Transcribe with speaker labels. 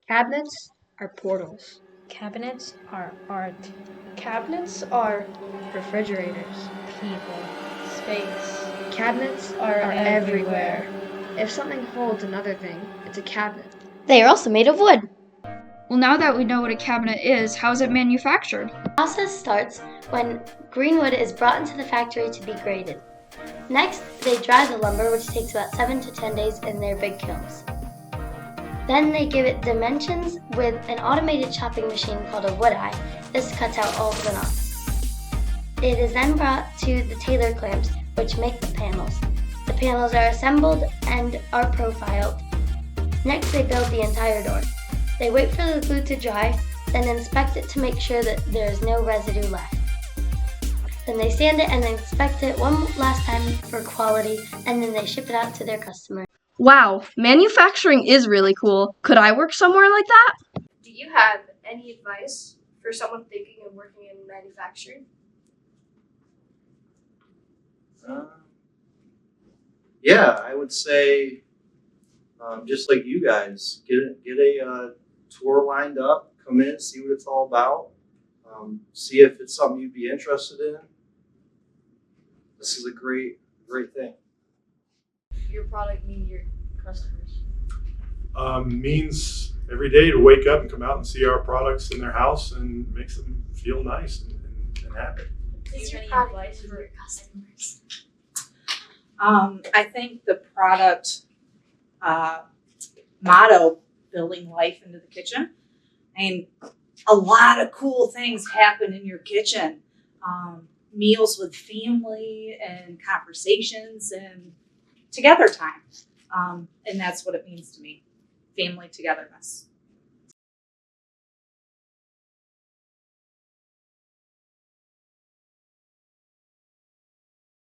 Speaker 1: Cabinets are portals.
Speaker 2: Cabinets are art.
Speaker 3: Cabinets are
Speaker 1: Refrigerators.
Speaker 2: People. Space.
Speaker 1: Cabinets
Speaker 2: Are
Speaker 1: are
Speaker 2: everywhere.
Speaker 1: everywhere. If something holds another thing, it's a cabinet.
Speaker 4: They are also made of wood.
Speaker 5: Well, now that we know what a cabinet is, how is it manufactured?
Speaker 4: The process starts when green wood is brought into the factory to be graded. Next, they dry the lumber, which takes about 7 to 10 days in their big kilns. Then they give it dimensions with an automated chopping machine called a wood eye. This cuts out all of the knots. It is then brought to the tailor clamps, which make the panels. The panels are assembled and are profiled. Next, they build the entire door. They wait for the glue to dry, then inspect it to make sure that there is no residue left. Then they sand it and inspect it one last time for quality, and then they ship it out to their customer.
Speaker 3: Wow, manufacturing is really cool. Could I work somewhere like that?
Speaker 6: Do you have any advice for someone thinking of working in manufacturing?
Speaker 7: Yeah, I would say, just like you guys, get a tour lined up, come in, see what it's all about, see if it's something you'd be interested in. This is a great thing.
Speaker 6: Your product means your customers.
Speaker 8: Means every day to wake up and come out and see our products in their house and makes them feel nice and happy.
Speaker 6: Do you have any advice for your customers?
Speaker 9: I think the product motto, building life into the kitchen. And a lot of cool things happen in your kitchen. Meals with family and conversations and together time. And that's what it means to me, family togetherness.